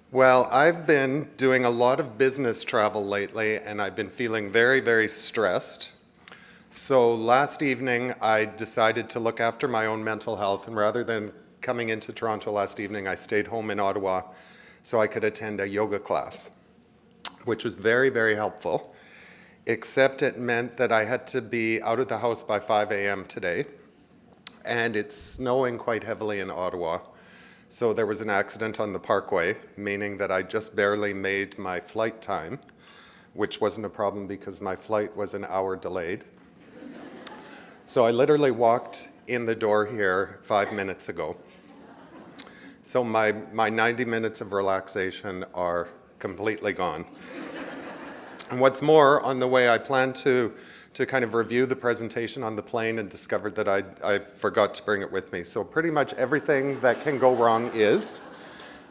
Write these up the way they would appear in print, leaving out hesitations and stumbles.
Well, I've been doing a lot of business travel lately, and I've been feeling very, very stressed. So last evening, I decided to look after my own mental health, and rather than coming into Toronto last evening, I stayed home in Ottawa so I could attend a yoga class, which was very, very helpful, except it meant that I had to be out of the house by 5 a.m. today, and it's snowing quite heavily in Ottawa. So there was an accident on the parkway, meaning that I just barely made my flight time, which wasn't a problem because my flight was an hour delayed. So I literally walked in the door here 5 minutes ago. So my 90 minutes of relaxation are completely gone. And what's more, on the way I planned to kind of review the presentation on the plane and discovered that I forgot to bring it with me. So pretty much everything that can go wrong is,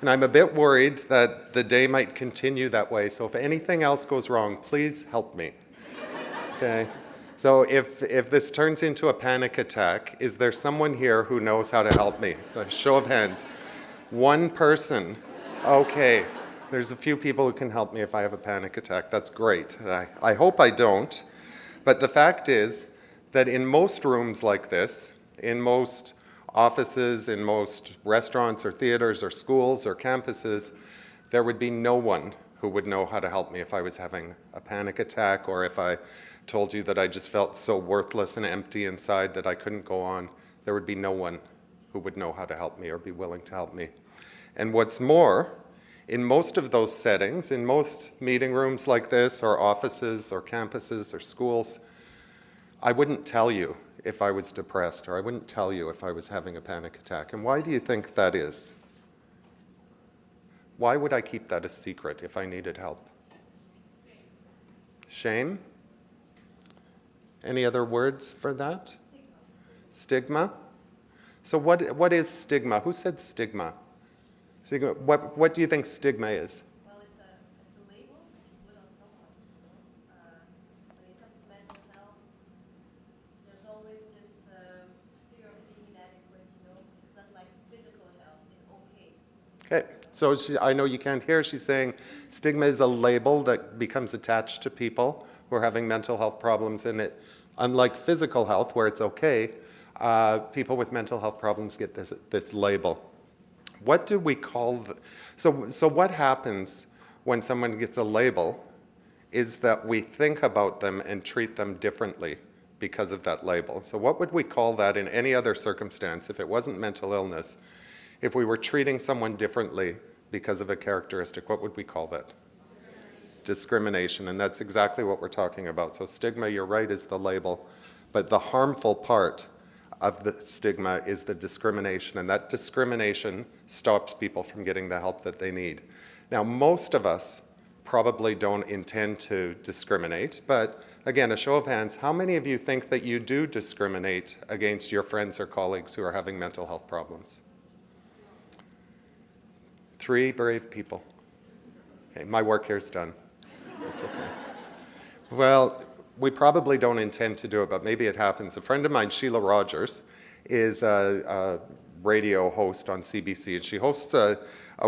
and I'm a bit worried that the day might continue that way. So if anything else goes wrong, please help me. Okay? So if this turns into a panic attack, is there someone here who knows how to help me? A show of hands. One person. Okay. There's a few people who can help me if I have a panic attack. That's great. I hope I don't. But the fact is that in most rooms like this, in most offices, in most restaurants or theaters or schools or campuses, there would be no one who would know how to help me if I was having a panic attack, or if I told you that I just felt so worthless and empty inside that I couldn't go on. There would be no one who would know how to help me or be willing to help me. And what's more, in most of those settings, in most meeting rooms like this, or offices, or campuses, or schools, I wouldn't tell you if I was depressed, or I wouldn't tell you if I was having a panic attack. And why do you think that is? Why would I keep that a secret if I needed help? Shame? Any other words for that? Stigma? So what is stigma? Who said stigma? What do you think stigma is? Well, it's a label that you put on someone. When it comes to mental health, there's always this fear of being inadequate. It's not like physical health. It's okay. Okay, so I know you can't hear. She's saying stigma is a label that becomes attached to people who are having mental health problems, and unlike physical health, where it's okay, people with mental health problems get this label. What do we call so what happens when someone gets a label is that we think about them and treat them differently because of that label. So what would we call that in any other circumstance if it wasn't mental illness? If we were treating someone differently because of a characteristic, what would we call that? Discrimination, and that's exactly what we're talking about. So stigma, you're right, is the label, but the harmful part of the stigma is the discrimination, and that discrimination stops people from getting the help that they need. Now, most of us probably don't intend to discriminate, but again, a show of hands, how many of you think that you do discriminate against your friends or colleagues who are having mental health problems? 3 brave people. Okay, my work here is done. That's okay. Well, we probably don't intend to do it, but maybe it happens. A friend of mine, Sheila Rogers, is a radio host on CBC, and she hosts a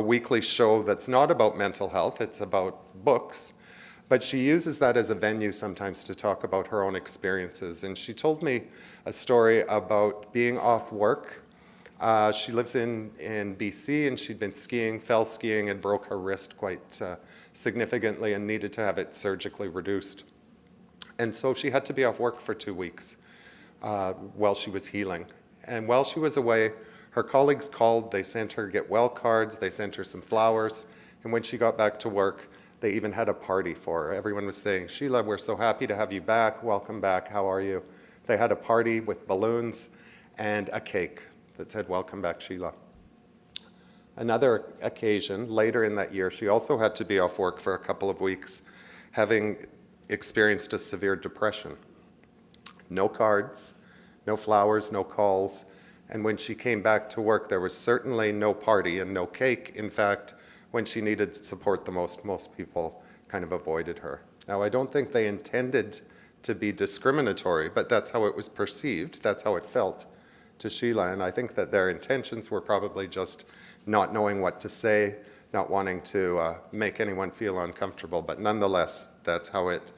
weekly show that's not about mental health, it's about books, but she uses that as a venue sometimes to talk about her own experiences. And she told me a story about being off work. She lives in BC, and she'd been skiing, fell skiing, and broke her wrist quite significantly and needed to have it surgically reduced. And so she had to be off work for 2 weeks while she was healing. And while she was away, her colleagues called, they sent her get well cards, they sent her some flowers, and when she got back to work, they even had a party for her. Everyone was saying, Sheila, we're so happy to have you back, welcome back, how are you? They had a party with balloons and a cake that said, welcome back, Sheila. Another occasion, later in that year, she also had to be off work for a couple of weeks, having experienced a severe depression. No cards, no flowers, no calls, and when she came back to work, there was certainly no party and no cake. In fact, when she needed support the most people kind of avoided her. Now, I don't think they intended to be discriminatory, but that's how it was perceived, that's how it felt to Sheila, and I think that their intentions were probably just not knowing what to say, not wanting to make anyone feel uncomfortable, but nonetheless, that's how it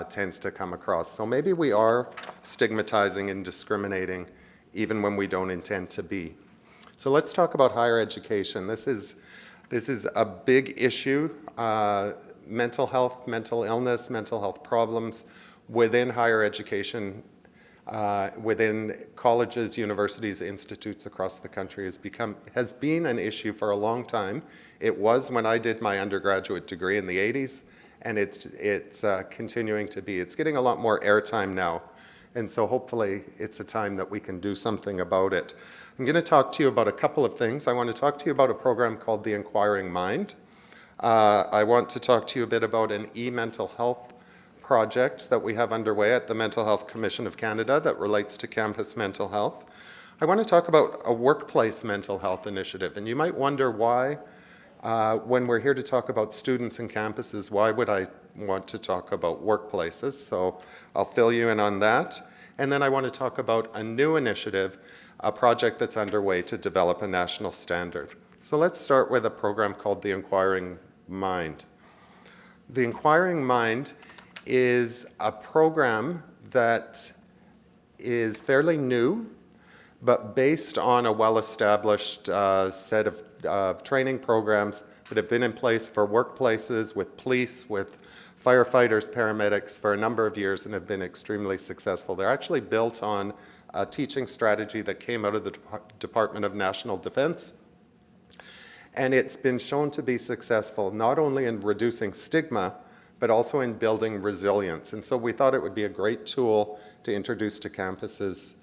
tends to come across. So maybe we are stigmatizing and discriminating even when we don't intend to be. So let's talk about higher education. This is a big issue, mental health, mental illness, mental health problems within higher education, within colleges, universities, institutes across the country has been an issue for a long time. It was when I did my undergraduate degree in the 80s, and it's continuing to be. It's getting a lot more airtime now, and so hopefully it's a time that we can do something about it. I'm going to talk to you about a couple of things. I want to talk to you about a program called The Inquiring Mind. I want to talk to you a bit about an e-mental health project that we have underway at the Mental Health Commission of Canada that relates to campus mental health. I want to talk about a workplace mental health initiative, and you might wonder why, when we're here to talk about students and campuses, why would I want to talk about workplaces? So I'll fill you in on that. And then I want to talk about a new initiative, a project that's underway to develop a national standard. So let's start with a program called The Inquiring Mind. The Inquiring Mind is a program that is fairly new, but based on a well-established set of training programs that have been in place for workplaces, with police, with firefighters, paramedics for a number of years and have been extremely successful. They're actually built on a teaching strategy that came out of the Department of National Defense. And it's been shown to be successful not only in reducing stigma, but also in building resilience. And so we thought it would be a great tool to introduce to campuses,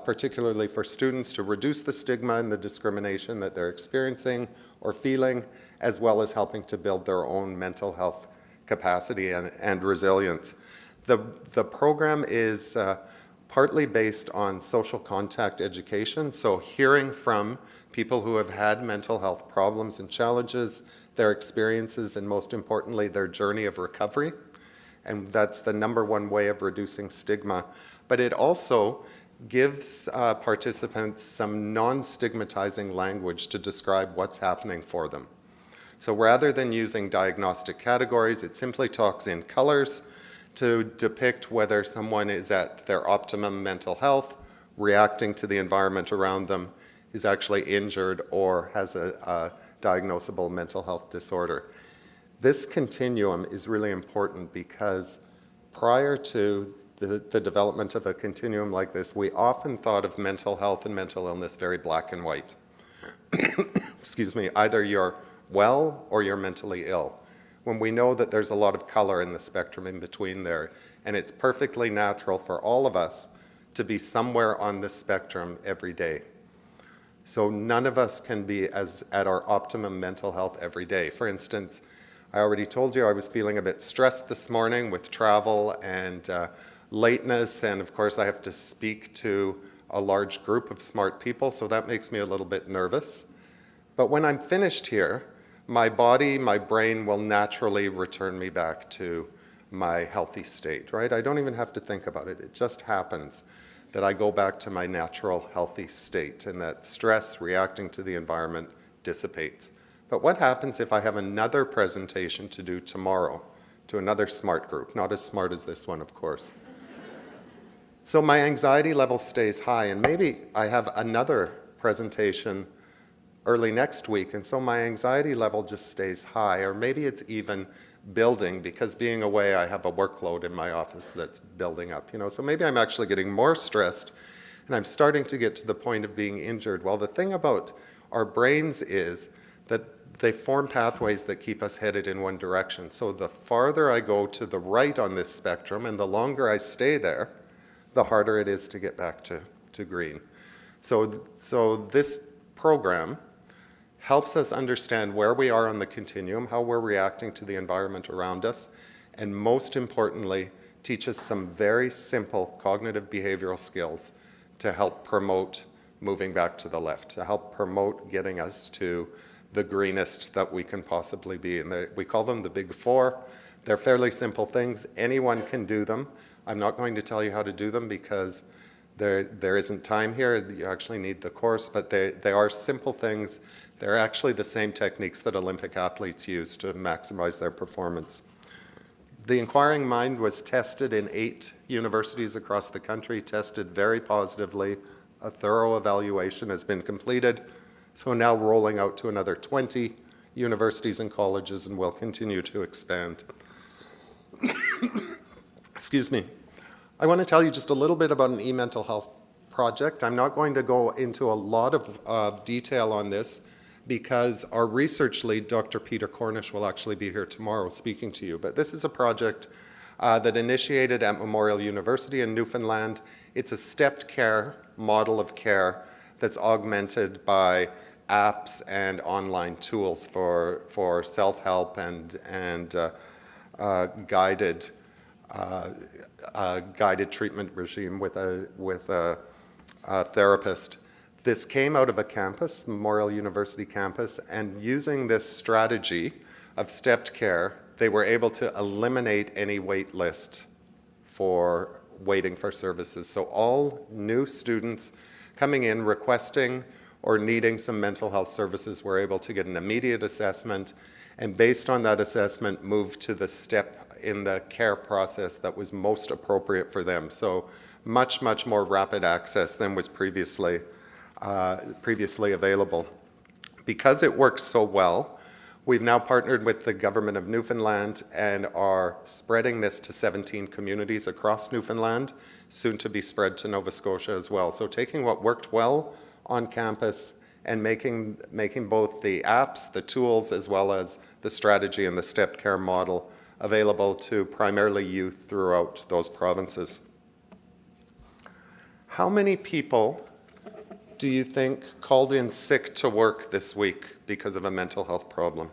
particularly for students, to reduce the stigma and the discrimination that they're experiencing or feeling, as well as helping to build their own mental health capacity and resilience. The program is partly based on social contact education, so hearing from people who have had mental health problems and challenges, their experiences, and most importantly, their journey of recovery. And that's the number one way of reducing stigma. But it also gives participants some non-stigmatizing language to describe what's happening for them. So rather than using diagnostic categories, it simply talks in colors to depict whether someone is at their optimum mental health, reacting to the environment around them, is actually injured, or has a diagnosable mental health disorder. This continuum is really important because prior to the development of a continuum like this, we often thought of mental health and mental illness very black and white. Excuse me, either you're well or you're mentally ill, when we know that there's a lot of color in the spectrum in between there, and it's perfectly natural for all of us to be somewhere on this spectrum every day. So none of us can be at our optimum mental health every day. For instance, I already told you I was feeling a bit stressed this morning with travel and lateness, and of course I have to speak to a large group of smart people, so that makes me a little bit nervous. But when I'm finished here, my body, my brain will naturally return me back to my healthy state, right? I don't even have to think about it. It just happens that I go back to my natural healthy state, and that stress reacting to the environment dissipates. But what happens if I have another presentation to do tomorrow to another smart group? Not as smart as this one, of course. So my anxiety level stays high, and maybe I have another presentation early next week, and so my anxiety level just stays high, or maybe it's even building, because being away I have a workload in my office that's building up, so maybe I'm actually getting more stressed and I'm starting to get to the point of being injured. Well, the thing about our brains is that they form pathways that keep us headed in one direction. So the farther I go to the right on this spectrum and the longer I stay there, the harder it is to get back to green. So this program helps us understand where we are on the continuum, how we're reacting to the environment around us, and most importantly, teaches some very simple cognitive behavioral skills to help promote moving back to the left, to help promote getting us to the greenest that we can possibly be. And we call them the Big Four. They're fairly simple things. Anyone can do them. I'm not going to tell you how to do them because there isn't time here. You actually need the course, but they are simple things They're actually the same techniques that Olympic athletes use to maximize their performance. The inquiring mind was tested in 8 universities across the country, tested very positively. A thorough evaluation has been completed, so now rolling out to another 20 universities and colleges, and will continue to expand. Excuse me. I want to tell you just a little bit about an e-mental health project. I'm not going to go into a lot of detail on this because our research lead, Dr. Peter Cornish, will actually be here tomorrow speaking to you. But this is a project that initiated at Memorial University in Newfoundland. It's a stepped care model of care that's augmented by apps and online tools for self-help and guided treatment regime with a therapist. This came out of a campus, Memorial University campus, and using this strategy of stepped care, they were able to eliminate any wait list for waiting for services. So all new students coming in requesting or needing some mental health services were able to get an immediate assessment, and based on that assessment, move to the step in the care process that was most appropriate for them. So much, much more rapid access than was previously available. Because it works so well, we've now partnered with the government of Newfoundland and are spreading this to 17 communities across Newfoundland, soon to be spread to Nova Scotia as well. So taking what worked well on campus and making both the apps, the tools, as well as the strategy and the stepped care model available to primarily youth throughout those provinces. How many people do you think called in sick to work this week because of a mental health problem?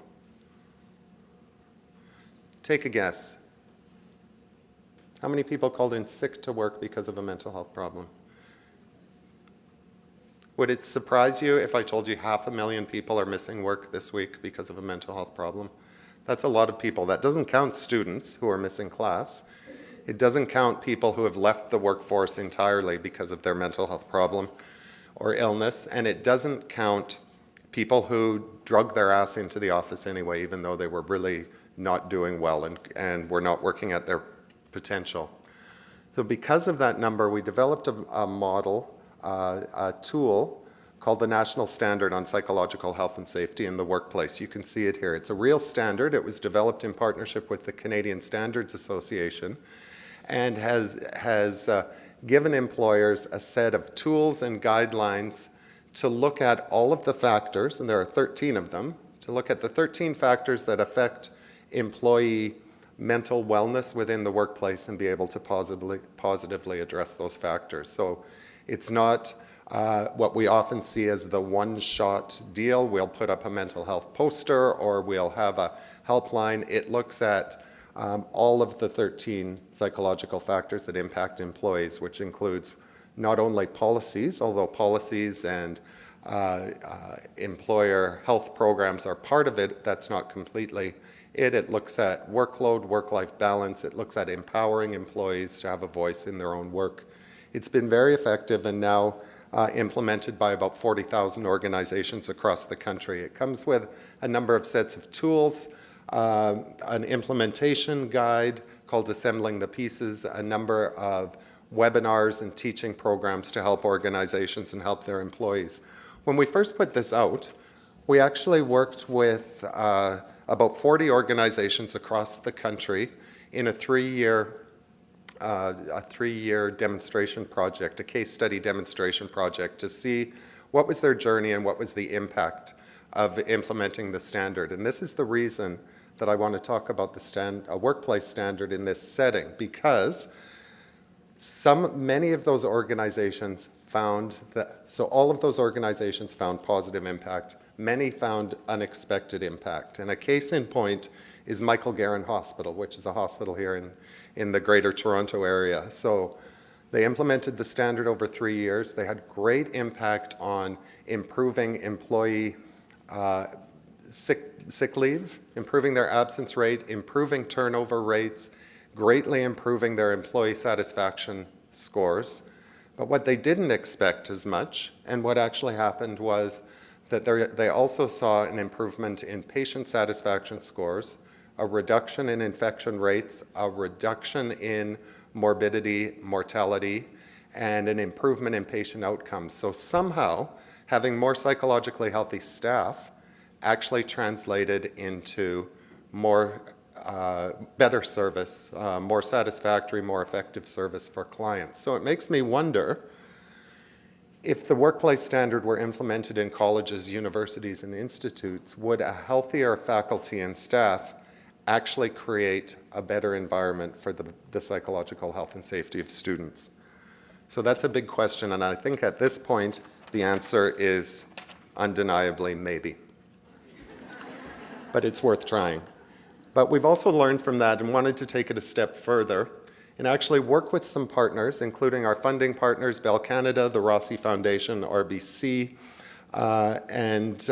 Take a guess. How many people called in sick to work because of a mental health problem? Would it surprise you if I told you 500,000 people are missing work this week because of a mental health problem? That's a lot of people. That doesn't count students who are missing class. It doesn't count people who have left the workforce entirely because of their mental health problem or illness, and it doesn't count people who drug their ass into the office anyway, even though they were really not doing well and were not working at their potential. So because of that number, we developed a model, a tool called the National Standard on Psychological Health and Safety in the Workplace. You can see it here. It's a real standard. It was developed in partnership with the Canadian Standards Association and has given employers a set of tools and guidelines to look at all of the factors, and there are 13 of them, to look at the 13 factors that affect employee mental wellness within the workplace and be able to positively address those factors. So it's not what we often see as the one-shot deal. We'll put up a mental health poster or we'll have a helpline. It looks at all of the 13 psychological factors that impact employees, which includes not only policies, although policies and employer health programs are part of it, that's not completely it. It looks at workload, work-life balance. It looks at empowering employees to have a voice in their own work. It's been very effective and now implemented by about 40,000 organizations across the country. It comes with a number of sets of tools, an implementation guide called Assembling the Pieces, a number of webinars and teaching programs to help organizations and help their employees. When we first put this out, we actually worked with about 40 organizations across the country in a three-year demonstration project, a case study demonstration project, to see what was their journey and what was the impact of implementing the standard. And this is the reason that I want to talk about a workplace standard in this setting, because many of those organizations found so all of those organizations found positive impact. Many found unexpected impact. And a case in point is Michael Garron Hospital, which is a hospital here in the Greater Toronto area. So they implemented the standard over 3 years. They had great impact on improving employee sick leave, improving their absence rate, improving turnover rates, greatly improving their employee satisfaction scores. But what they didn't expect as much, and what actually happened, was that they also saw an improvement in patient satisfaction scores, a reduction in infection rates, a reduction in morbidity, mortality, and an improvement in patient outcomes. So somehow, having more psychologically healthy staff actually translated into more better service, more satisfactory, more effective service for clients. So it makes me wonder, if the workplace standard were implemented in colleges, universities, and institutes, would a healthier faculty and staff actually create a better environment for the psychological health and safety of students? So that's a big question, and I think at this point, the answer is undeniably maybe. But it's worth trying. But we've also learned from that and wanted to take it a step further and actually work with some partners, including our funding partners, Bell Canada, the Rossi Foundation, RBC, and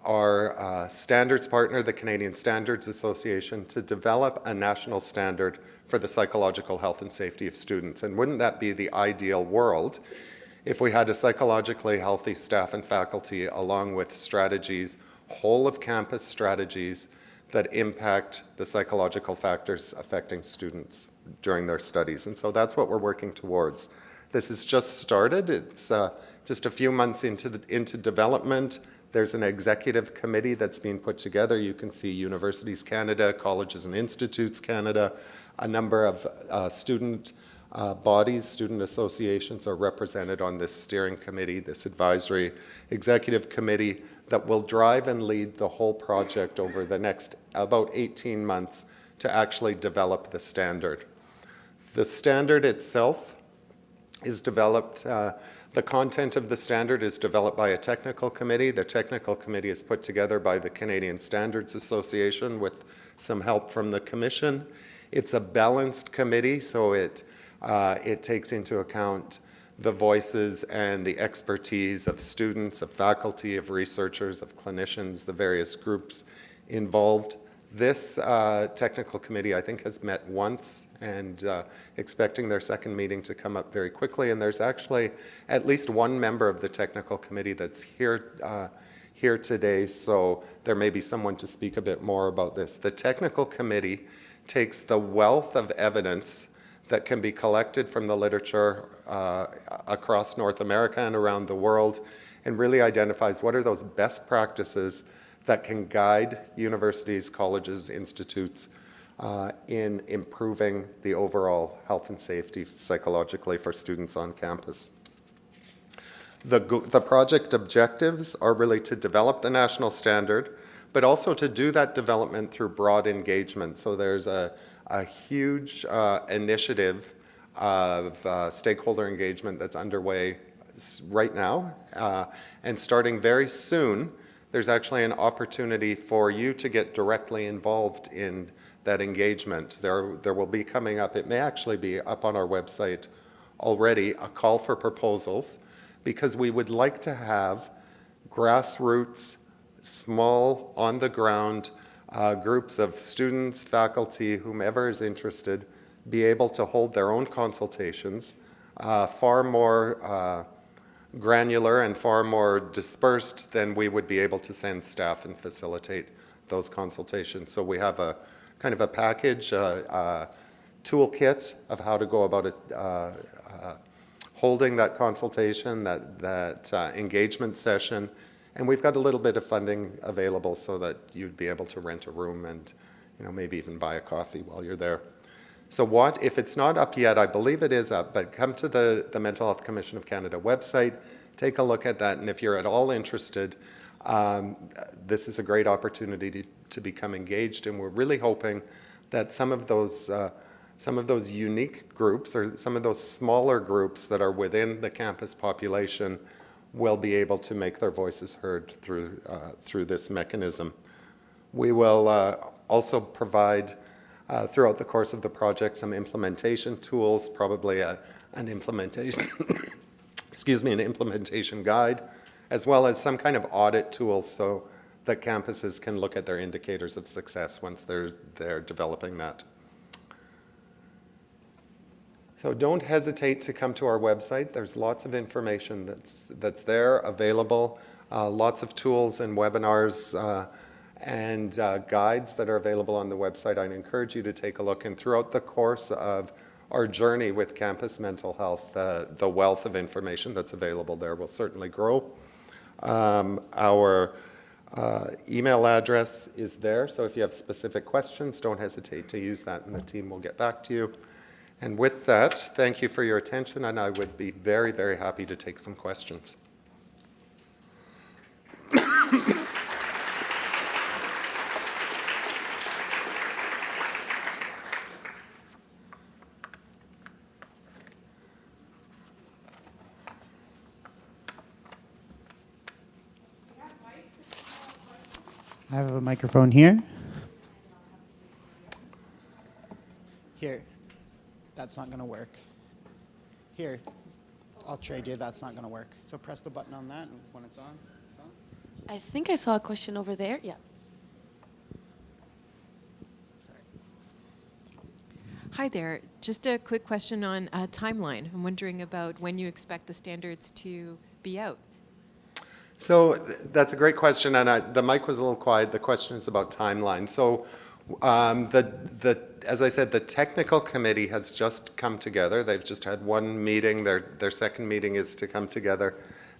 our standards partner, the Canadian Standards Association, to develop a national standard for the psychological health and safety of students. And wouldn't that be the ideal world if we had a psychologically healthy staff and faculty, along with strategies, whole of campus strategies that impact the psychological factors affecting students during their studies. And so that's what we're working towards. This has just started. It's just a few months into development. There's an executive committee that's being put together. You can see Universities Canada, Colleges and Institutes Canada, a number of student bodies, student associations are represented on this steering committee, this advisory executive committee that will drive and lead the whole project over the next about 18 months to actually develop the standard. The standard itself is developed, the content of the standard is developed by a technical committee. The technical committee is put together by the Canadian Standards Association with some help from the Commission. It's a balanced committee, so it takes into account the voices and the expertise of students, of faculty, of researchers, of clinicians, the various groups involved. This technical committee, I think, has met once and expecting their second meeting to come up very quickly. And there's actually at least one member of the technical committee that's here today, so there may be someone to speak a bit more about this. The technical committee takes the wealth of evidence that can be collected from the literature across North America and around the world and really identifies what are those best practices that can guide universities, colleges, institutes in improving the overall health and safety psychologically for students on campus. The project objectives are really to develop the national standard, but also to do that development through broad engagement. So there's a huge initiative of stakeholder engagement that's underway right now. And starting very soon, there's actually an opportunity for you to get directly involved in that engagement. There will be coming up, it may actually be up on our website already, a call for proposals, because we would like to have grassroots, small, on-the-ground groups of students, faculty, whomever is interested, be able to hold their own consultations, far more granular and far more dispersed than we would be able to send staff and facilitate those consultations. So we have a kind of a package, toolkit of how to go about it, holding that consultation, that engagement session, and we've got a little bit of funding available so that you'd be able to rent a room and maybe even buy a coffee while you're there. So if it's not up yet, I believe it is up, but come to the Mental Health Commission of Canada website, take a look at that, and if you're at all interested, this is a great opportunity to become engaged, and we're really hoping that some of those unique groups or some of those smaller groups that are within the campus population will be able to make their voices heard through this mechanism. We will also provide throughout the course of the project some implementation tools, probably an implementation an implementation guide, as well as some kind of audit tool so that campuses can look at their indicators of success once they're developing that. So don't hesitate to come to our website. There's lots of information that's there, available, lots of tools and webinars and guides that are available on the website. I'd encourage you to take a look. And throughout the course of our journey with campus mental health, the wealth of information that's available there will certainly grow. Our email address is there, so if you have specific questions, don't hesitate to use that and the team will get back to you. And with that, thank you for your attention, and I would be very, very happy to take some questions. I have a microphone here. Here. That's not going to work. Here. I'll trade you. That's not going to work. So press the button on that, and when it's on, it's on. I think I saw a question over there. Yeah. Sorry. Hi there. Just a quick question on timeline. I'm wondering about when you expect the standards to be out. So that's a great question, and the mic was a little quiet. The question is about timeline. So as I said, the technical committee has just come together. They've just had one meeting. Their second meeting is to come together.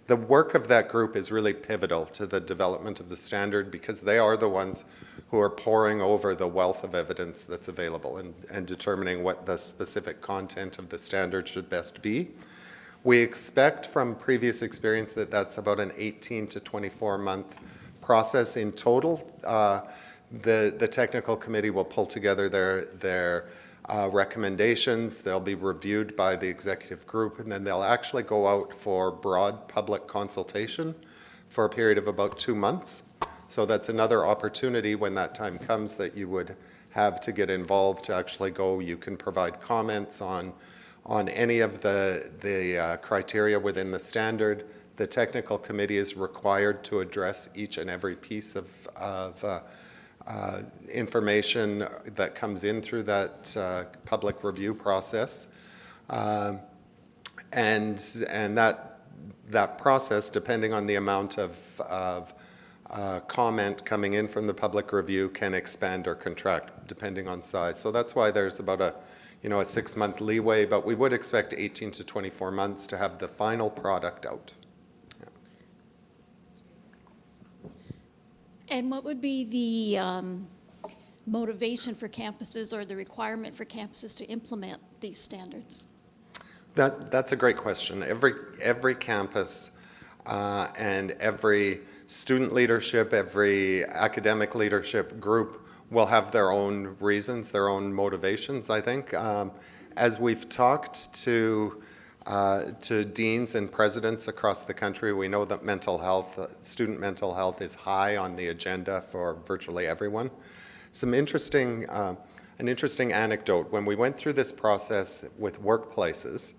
The work of that group is really pivotal to the development of the standard because they are the ones who are poring over the wealth of evidence that's available and determining what the specific content of the standard should best be. We expect from previous experience that that's about an 18 to 24 month process in total. The technical committee will pull together their recommendations. They'll be reviewed by the executive group, and then they'll actually go out for broad public consultation for a period of about 2 months. So that's another opportunity when that time comes that you would have to get involved to actually go. You can provide comments on any of the criteria within the standard. The technical committee is required to address each and every piece of information that comes in through that public review process. And that process, depending on the amount of comment coming in from the public review, can expand or contract depending on size. So that's why there's about a 6-month leeway, but we would expect 18 to 24 months to have the final product out. Yeah. And what would be the motivation for campuses or the requirement for campuses to implement these standards? That's a great question. Every campus and every student leadership, every academic leadership group will have their own reasons, their own motivations, I think. As we've talked to deans and presidents across the country, we know that mental health, student mental health is high on the agenda for virtually everyone. An interesting anecdote, when we went through this process with workplaces,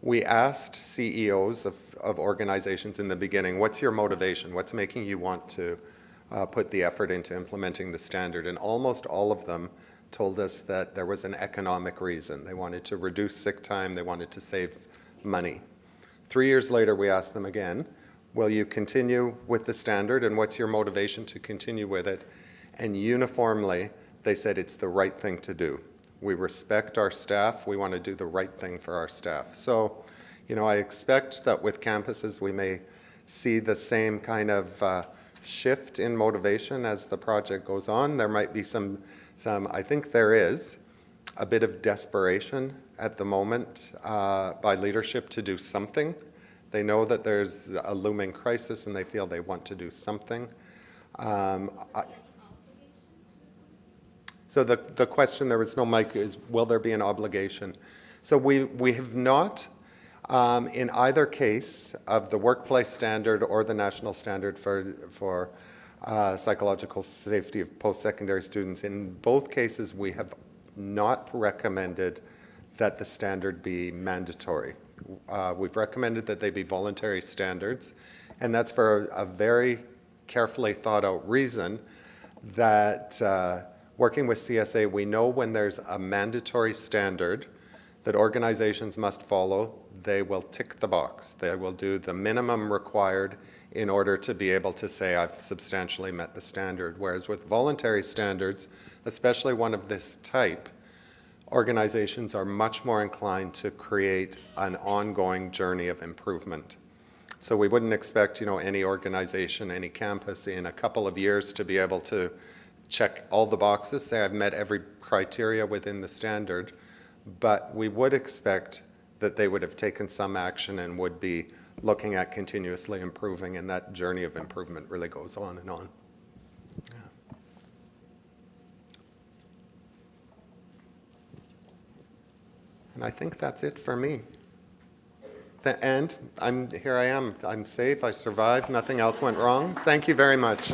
we asked CEOs of organizations in the beginning, what's your motivation? What's making you want to put the effort into implementing the standard? And almost all of them told us that there was an economic reason. They wanted to reduce sick time, they wanted to save money. 3 years later, we asked them again, will you continue with the standard, and what's your motivation to continue with it? And uniformly, they said it's the right thing to do. We respect our staff, we want to do the right thing for our staff. So, I expect that with campuses we may see the same kind of shift in motivation as the project goes on. There might be some, I think there is a bit of desperation at the moment by leadership to do something. They know that there's a looming crisis and they feel they want to do something. So the question, there was no mic, is will there be an obligation? So we have not, in either case of the workplace standard or the national standard for psychological safety of post-secondary students, in both cases we have not recommended that the standard be mandatory. We've recommended that they be voluntary standards, and that's for a very carefully thought out reason that working with CSA, we know when there's a mandatory standard that organizations must follow, they will tick the box. They will do the minimum required in order to be able to say, I've substantially met the standard. Whereas with voluntary standards, especially one of this type, organizations are much more inclined to create an ongoing journey of improvement. So we wouldn't expect, any organization, any campus in a couple of years to be able to check all the boxes, say I've met every criteria within the standard, but we would expect that they would have taken some action and would be looking at continuously improving, and that journey of improvement really goes on and on. And I think that's it for me. And here I am. I'm safe. I survived. Nothing else went wrong. Thank you very much.